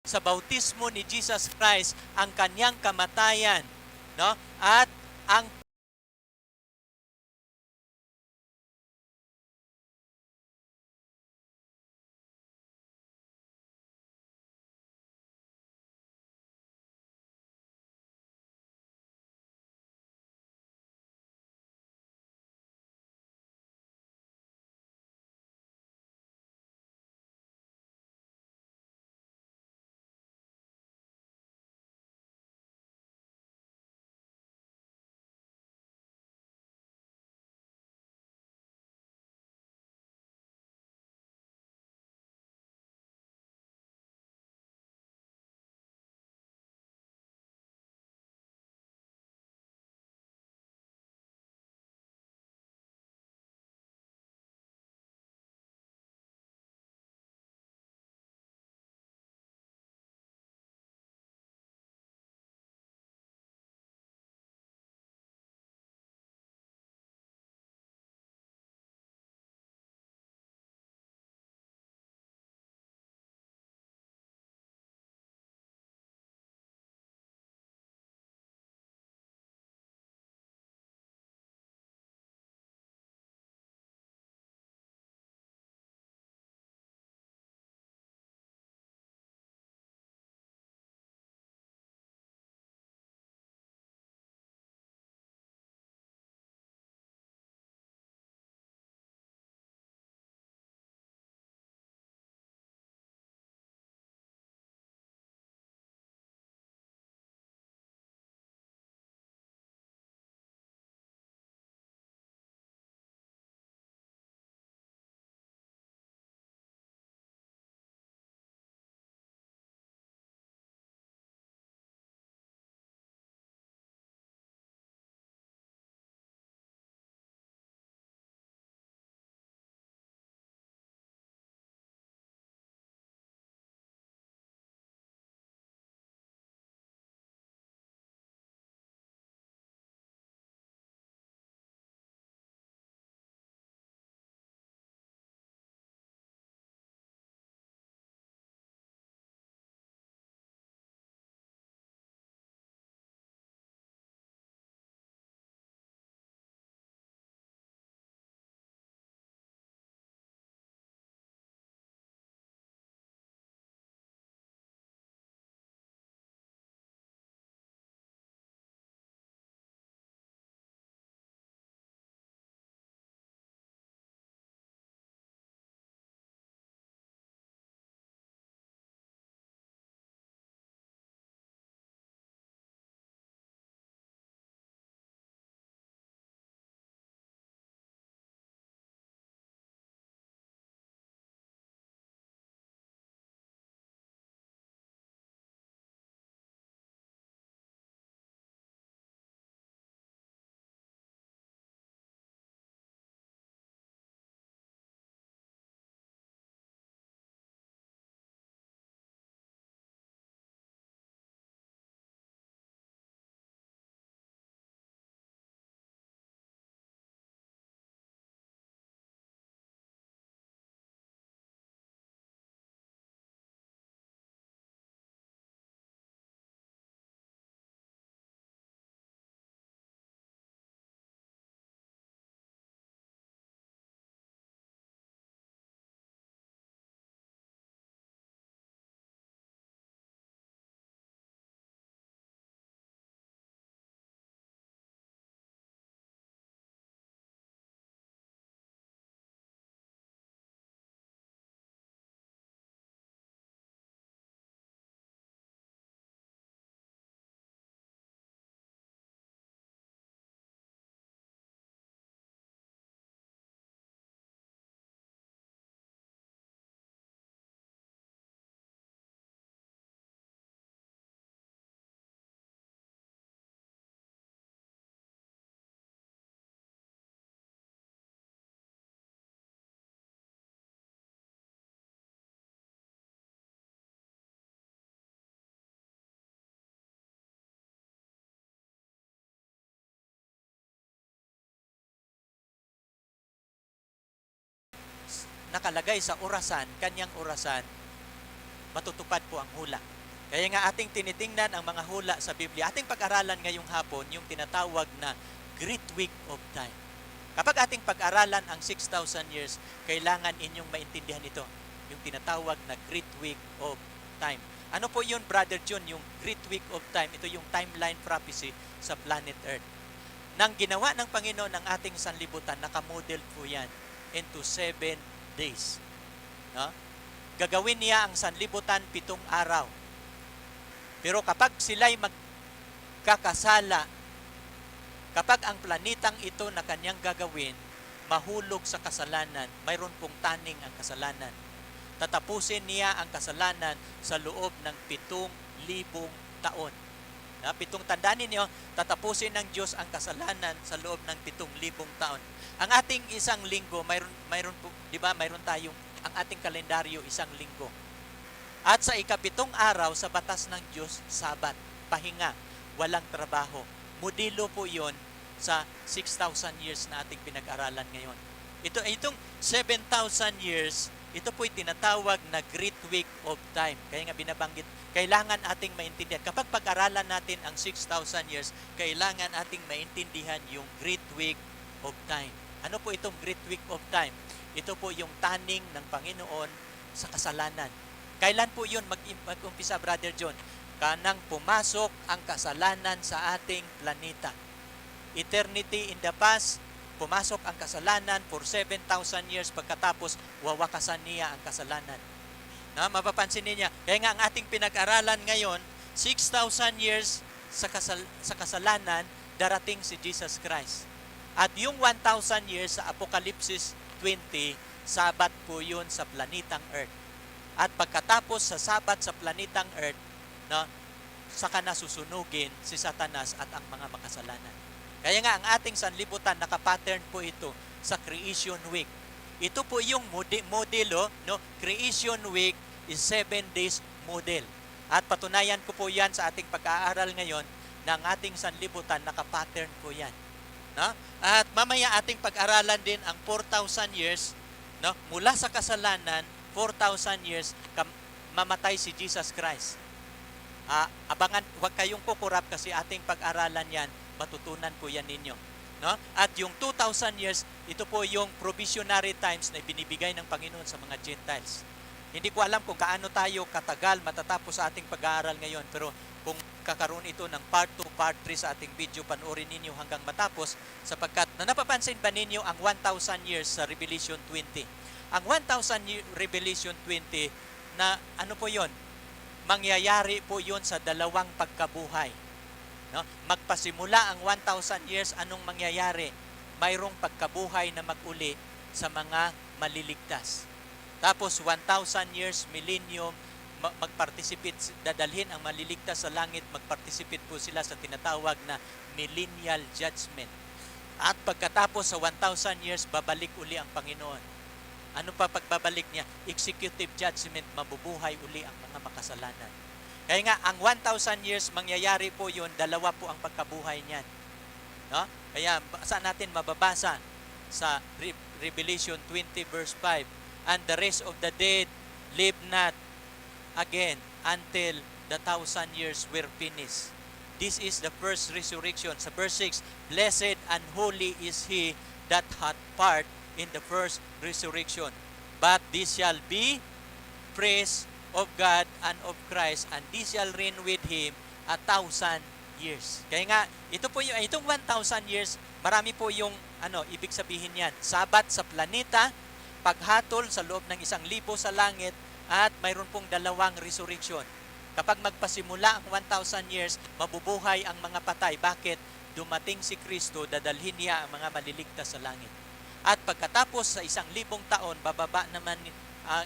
S1: sa bautismo ni Jesus Christ ang kanyang kamatayan, no? At ang nakalagay sa orasan, kanyang orasan, matutupad po ang hula. Kaya nga ating tinitingnan ang mga hula sa Biblia. Ating pag-aralan ngayong hapon yung tinatawag na Great Week of Time. Kapag ating pag-aralan ang 6,000 years, kailangan inyong maintindihan ito, yung tinatawag na Great Week of Time. Ano po yun, Brother John, yung Great Week of Time? Ito yung timeline prophecy sa planet Earth. Nang ginawa ng Panginoon ng ating sanlibutan, nakamodel po yan into 7 days. No? Gagawin niya ang sanlibutan 7 araw. Pero kapag sila'y magkakasala, kapag ang planetang ito na kanyang gagawin, mahulog sa kasalanan, mayroon pong taning ang kasalanan. Tatapusin niya ang kasalanan sa loob ng 7,000 taon. Tandaan ninyo, tatapusin ng Diyos ang kasalanan sa loob ng 7,000 taon. Ang ating isang linggo, mayroon po, di ba, mayroon tayong, ang ating kalendaryo, isang linggo. At sa ika-7 araw, sa batas ng Diyos, Sabat, pahinga, walang trabaho. Modelo po yon sa 6,000 years na ating pinag-aralan ngayon. Itong 7,000 years, ito po'y tinatawag na Great Week of Time. Kaya nga binabanggit, kailangan ating maintindihan. Kapag pag-aralan natin ang 6,000 years, kailangan ating maintindihan yung Great Week of Time. Ano po itong Great Week of Time? Ito po yung taning ng Panginoon sa kasalanan. Kailan po yun mag-umpisa, Brother John? Kanang pumasok ang kasalanan sa ating planeta. Eternity in the past, pumasok ang kasalanan for 7,000 years, pagkatapos wawakasan niya ang kasalanan. Mapapansin niya, kaya nga ang ating pinag-aralan ngayon, 6,000 years sa kasalanan, darating si Jesus Christ. At yung 1,000 years sa Apokalipsis 20, Sabat po yun sa planetang Earth. At pagkatapos sa Sabat sa planetang Earth, saka nasusunugin si Satanas at ang mga makasalanan. Kaya nga ang ating sanlibutan, nakapattern po ito sa Creation Week. Ito po yung modelo, Creation Week is 7 days model. At patunayan ko po yan sa ating pag-aaral ngayon na ang ating sanlibutan, nakapattern po yan. At mamaya ating pag-aralan din ang 4,000 years, mula sa kasalanan, 4,000 years, mamatay si Jesus Christ. Abangan, huwag kayong kukurap kasi ating pag-aralan yan, matutunan po yan ninyo. At yung 2,000 years, ito po yung provisionary times na binibigay ng Panginoon sa mga Gentiles. Hindi ko alam kung kaano tayo katagal matatapos sa ating pag-aaral ngayon, pero kung kakaroon ito ng part 2, part 3 sa ating video, panoorin ninyo hanggang matapos, sapagkat napapansin ba ninyo ang 1,000 years sa Revelation 20? Ang 1,000 Revelation 20 na ano po yon? Mangyayari po yon sa dalawang pagkabuhay. Magpasimula ang 1,000 years, anong mangyayari? Mayroong pagkabuhay na mag-uli sa mga maliligtas. Tapos 1,000 years, millennium, mag-participate, dadalhin ang maliligtas sa langit, mag-participate po sila sa tinatawag na millennial judgment. At pagkatapos sa 1,000 years, babalik uli ang Panginoon. Ano pa pagbabalik niya? Executive judgment, mabubuhay uli ang mga makasalanan. Kaya nga, ang 1,000 years, mangyayari po yun, dalawa po ang pagkabuhay niyan. Kaya, saan natin mababasa? Sa Revelation 20 verse 5, and the rest of the dead live not again until the 1,000 years were finished. This is the first resurrection. Sa verse 6, blessed and holy is he that hath part in the first resurrection. But this shall be praise of God and of Christ, and this shall reign with Him 1,000 years. Kaya nga, ito po yung, itong 1,000 years, marami po yung, ibig sabihin yan, Sabat sa planeta, paghatol sa loob ng 1,000 sa langit, at mayroon pong dalawang resurrection. Kapag magpasimula ang 1,000 years, mabubuhay ang mga patay. Bakit? Dumating si Kristo, dadalhin niya ang mga maliligtas sa langit. At pagkatapos sa 1,000 taon, bababa naman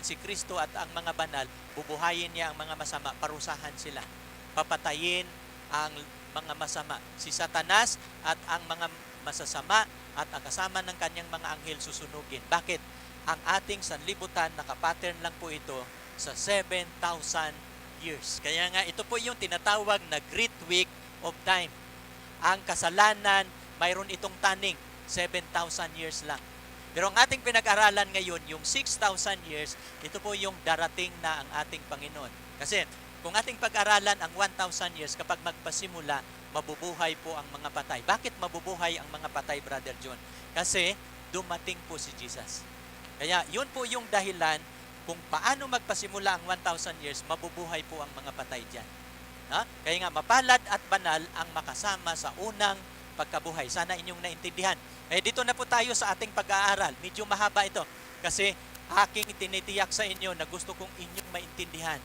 S1: si Kristo at ang mga banal, bubuhayin niya ang mga masama, parusahan sila. Papatayin ang mga masama. Si Satanas at ang mga masasama at ang kasama ng kanyang mga anghel susunugin. Bakit? Ang ating sanlibutan, nakapattern lang po ito sa 7,000 years. Kaya nga, ito po yung tinatawag na Great Week of Time. Ang kasalanan, mayroon itong taning, 7,000 years lang. Pero ang ating pinag-aralan ngayon, yung 6,000 years, ito po yung darating na ang ating Panginoon. Kasi kung ating pag-aralan ang 1,000 years, kapag magpasimula, mabubuhay po ang mga patay. Bakit mabubuhay ang mga patay, Brother John? Kasi dumating po si Jesus. Kaya yun po yung dahilan kung paano magpasimula ang 1,000 years, mabubuhay po ang mga patay dyan. Ha? Kaya nga, mapalad at banal ang makasama sa unang pagkabuhay. Sana inyong naintindihan. Dito na po tayo sa ating pag-aaral. Medyo mahaba ito kasi aking tinitiyak sa inyo na gusto kong inyong maintindihan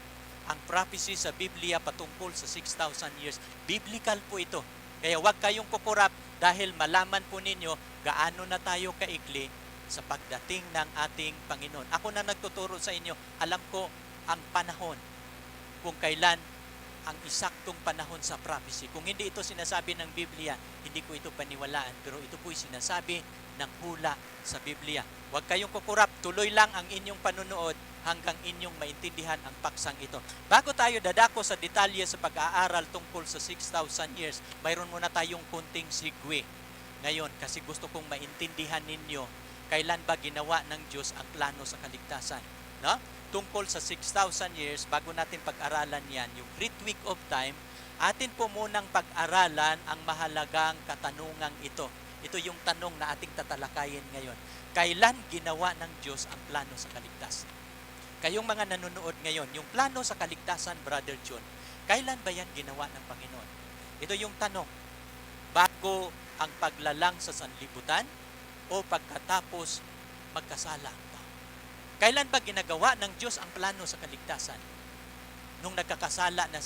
S1: ang prophecy sa Biblia patungkol sa 6,000 years. Biblical po ito. Kaya huwag kayong kukurap dahil malaman po ninyo gaano na tayo kaikli sa pagdating ng ating Panginoon. Ako na nagtuturo sa inyo, alam ko ang panahon kung kailan ang isaktong panahon sa prophecy. Kung hindi ito sinasabi ng Biblia, hindi ko ito paniwalaan. Pero ito po'y sinasabi ng hula sa Biblia. Huwag kayong kukurap. Tuloy lang ang inyong panunood hanggang inyong maintindihan ang paksang ito. Bago tayo dadako sa detalye sa pag-aaral tungkol sa 6,000 years, mayroon muna tayong kunting segue ngayon kasi gusto kong maintindihan ninyo kailan ba ginawa ng Diyos ang plano sa kaligtasan. No? Tungkol sa 6,000 years, bago natin pag-aralan yan, yung Great Week of Time, atin po munang pag-aralan ang mahalagang katanungang ito. Ito yung tanong na ating tatalakayin ngayon. Kailan ginawa ng Diyos ang plano sa kaligtasan? Kayong mga nanonood ngayon, yung plano sa kaligtasan, Brother John, kailan ba yan ginawa ng Panginoon? Ito yung tanong. Bago ang paglalang sa sanlibutan o pagkatapos magkasala ang tao? Kailan ba ginagawa ng Diyos ang plano sa kaligtasan? Nung nagkakasala na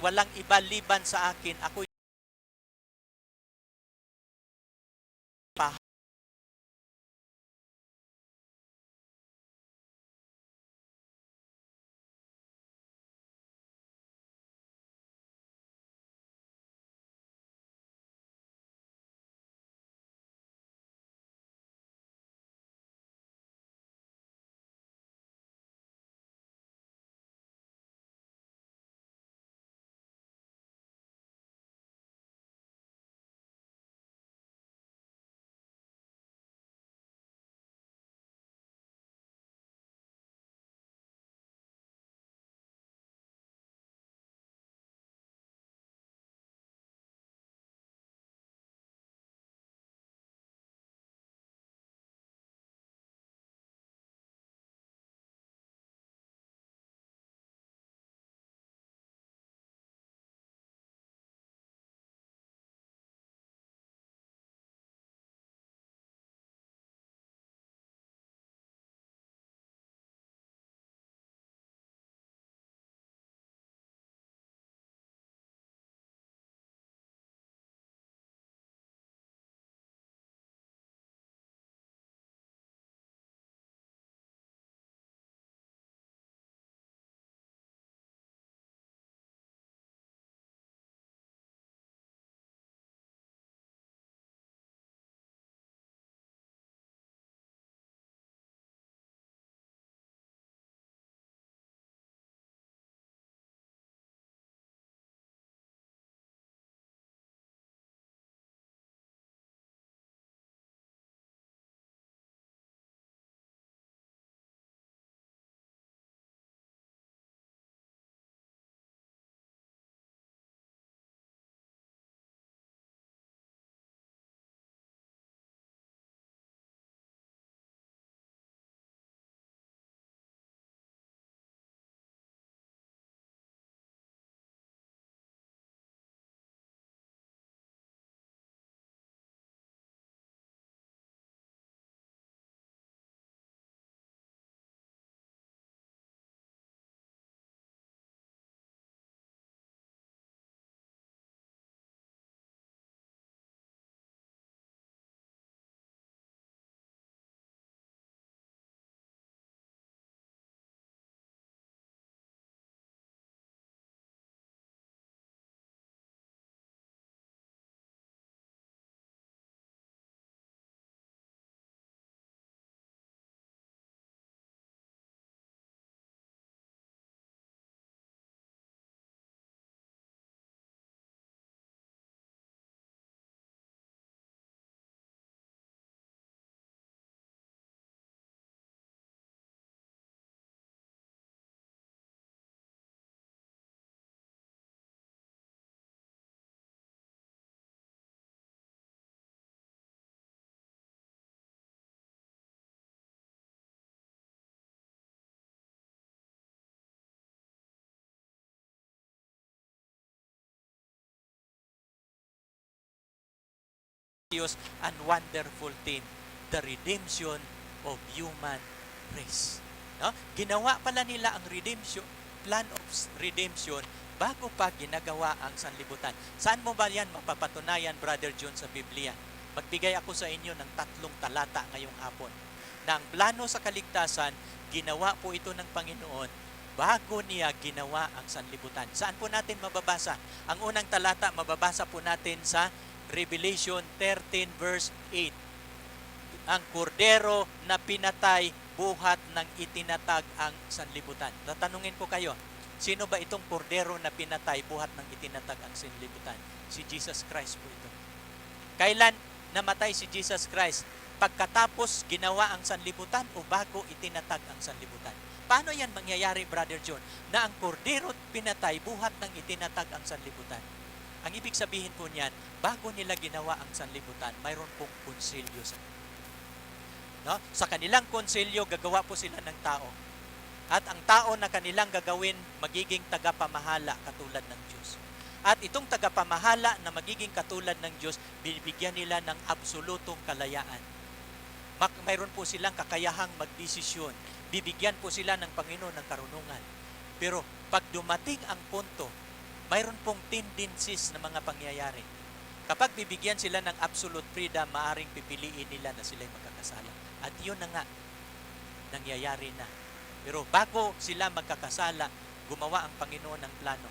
S1: walang iba liban sa akin, ako and wonderful theme, the redemption of human race. No? Ginawa pala nila ang redemption, plan of redemption bago pa ginagawa ang sanlibutan. Saan mo ba yan mapapatunayan, Brother John, sa Biblia? Magbigay ako sa inyo ng 3 talata ngayong hapon na ang plano sa kaligtasan, ginawa po ito ng Panginoon bago niya ginawa ang sanlibutan. Saan po natin mababasa? Ang unang talata, mababasa po natin sa Revelation 13 verse 8. Ang kordero na pinatay buhat ng itinatag ang sanlibutan. Tatanungin ko kayo, sino ba itong kordero na pinatay buhat ng itinatag ang sanlibutan? Si Jesus Christ po ito. Kailan namatay si Jesus Christ? Pagkatapos ginawa ang sanlibutan o bago itinatag ang sanlibutan? Paano yan mangyayari, Brother John, na ang kordero pinatay buhat ng itinatag ang sanlibutan? Ang ibig sabihin po niyan, bago nila ginawa ang sanlibutan, mayroon pong konsilyo no? Sa kanilang konsilyo, gagawa po sila ng tao. At ang tao na kanilang gagawin, magiging tagapamahala katulad ng Diyos. At itong tagapamahala na magiging katulad ng Diyos, bibigyan nila ng absolutong kalayaan. Mayroon po silang kakayahang magdesisyon. Bibigyan po sila ng Panginoon ng karunungan. Pero pag dumating ang punto, mayroon pong tendencies na mga pangyayari. Kapag bibigyan sila ng absolute freedom, maaring pipiliin nila na sila'y magkakasala. At yun na nga, nangyayari na. Pero bago sila magkakasala, gumawa ang Panginoon ng plano.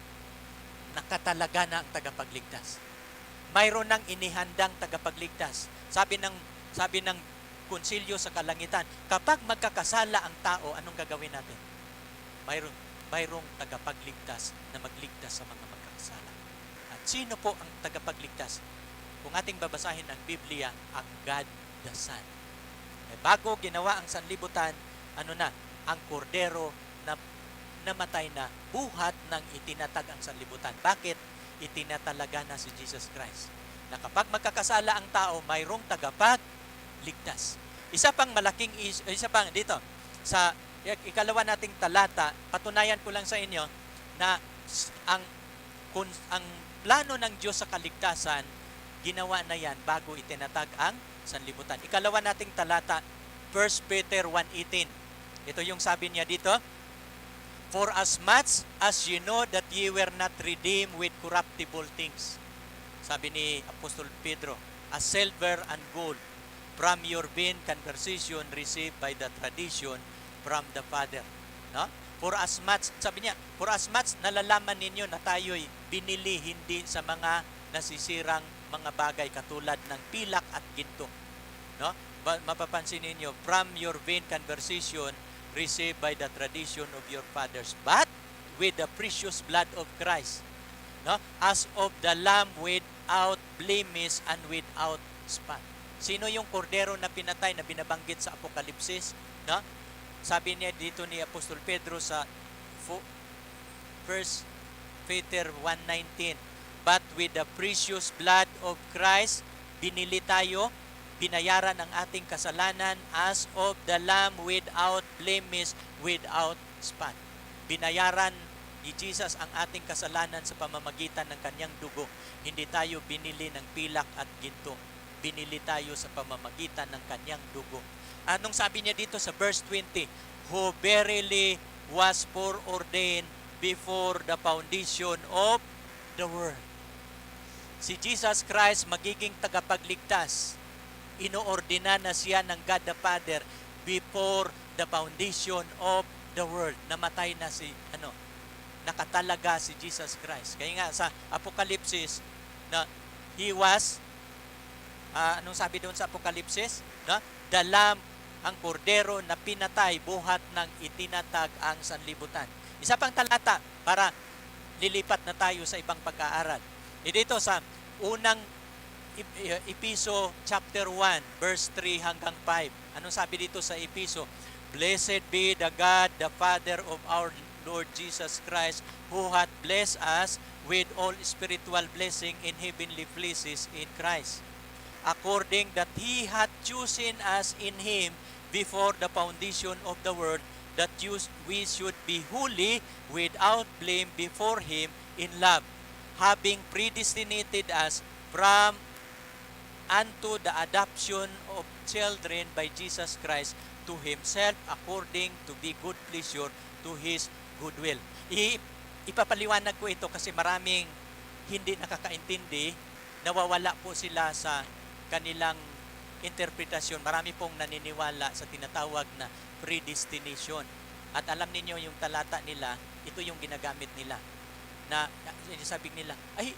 S1: Nakatalaga na ang tagapagligtas. Mayroon ng inihandang tagapagligtas. Sabi ng konsilyo sa kalangitan, kapag magkakasala ang tao, anong gagawin natin? Mayroong tagapagligtas na magligtas sa mga magkakasala. At sino po ang tagapagligtas? Kung ating babasahin ang Biblia, ang God the Son. Bago ginawa ang sanlibutan, ang kordero na namatay na buhat ng itinatag ang sanlibutan. Bakit? Itinatalaga na si Jesus Christ. Na kapag magkakasala ang tao, mayroong tagapagligtas. Isa pang dito, sa ikalawa nating talata, patunayan ko lang sa inyo na ang plano ng Diyos sa kaligtasan, ginawa na yan bago itinatag ang sanlibutan. Ikalawa nating talata, 1 Peter 1:18. Ito yung sabi niya dito, for as much as you know that ye were not redeemed with corruptible things. Sabi ni Apostol Pedro, as silver and gold from your vain conversation received by the tradition from the Father. No? For as much, sabi niya, for as much nalalaman ninyo na tayo'y binili hindi sa mga nasisirang mga bagay katulad ng pilak at ginto. No? Mapapansin ninyo, from your vain conversation received by the tradition of your fathers, but with the precious blood of Christ, no? As of the Lamb without blemish and without spot. Sino yung kordero na pinatay na binabanggit sa Apokalipsis? No? Sabi niya dito ni Apostol Pedro sa 1 Peter 1:19, but with the precious blood of Christ, binili tayo, binayaran ang ating kasalanan as of the Lamb without blemish, without spot. Binayaran ni Jesus ang ating kasalanan sa pamamagitan ng kanyang dugo. Hindi tayo binili ng pilak at ginto. Binili tayo sa pamamagitan ng kanyang dugo. Anong sabi niya dito sa verse 20? Who verily was foreordained before the foundation of the world. Si Jesus Christ magiging tagapagligtas. Inoordina na siya ng God the Father before the foundation of the world. Namatay na nakatalaga si Jesus Christ. Kaya nga sa Apokalipsis, na He was, anong sabi doon sa Apokalipsis? Na the Lamb, ang kordero na pinatay buhat ng itinatag ang sanlibutan. Isa pang talata para lilipat na tayo sa ibang pag-aaral. Dito sa unang Episo chapter 1 verse 3 hanggang 5. Anong sabi dito sa Episo? Blessed be the God, the Father of our Lord Jesus Christ, who hath blessed us with all spiritual blessing in heavenly places in Christ, according that He hath chosen us in Him before the foundation of the world, that we should be holy, without blame before Him in love, having predestinated us from unto the adoption of children by Jesus Christ to Himself according to the good pleasure to His goodwill. Ipapaliwanag ko ito kasi maraming hindi nakakaintindi, nawawala po sila sa kanilang interpretasyon. Marami pong naniniwala sa tinatawag na predestination. At alam ninyo yung talata nila, ito yung ginagamit nila. Na sabi nila, ay,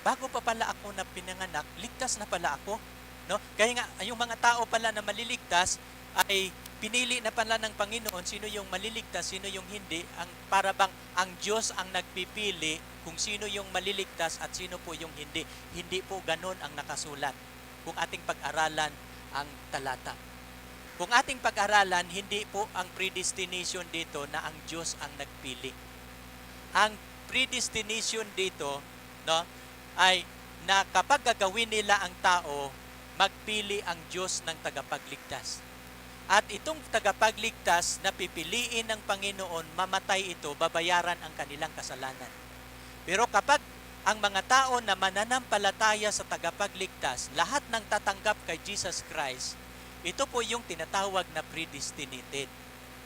S1: bago pa pala ako na pinanganak, ligtas na pala ako. No? Kaya nga, yung mga tao pala na maliligtas ay pinili na pala ng Panginoon sino yung maliligtas, sino yung hindi. Para bang ang Diyos ang nagpipili kung sino yung maliligtas at sino po yung hindi. Hindi po ganon ang nakasulat kung ating pag-aralan ang talata. Kung ating pag-aralan, hindi po ang predestination dito na ang Diyos ang nagpili. Ang predestination dito, no, ay na kapag gagawin nila ang tao, magpili ang Diyos ng tagapagligtas. At itong tagapagligtas na pipiliin ng Panginoon, mamatay ito, babayaran ang kanilang kasalanan. Pero kapag ang mga tao na mananampalataya sa tagapagligtas, lahat ng tatanggap kay Jesus Christ, ito po yung tinatawag na predestinated.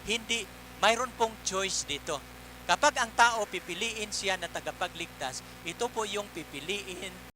S1: Hindi, mayroon pong choice dito. Kapag ang tao pipiliin siya na tagapagligtas, ito po yung pipiliin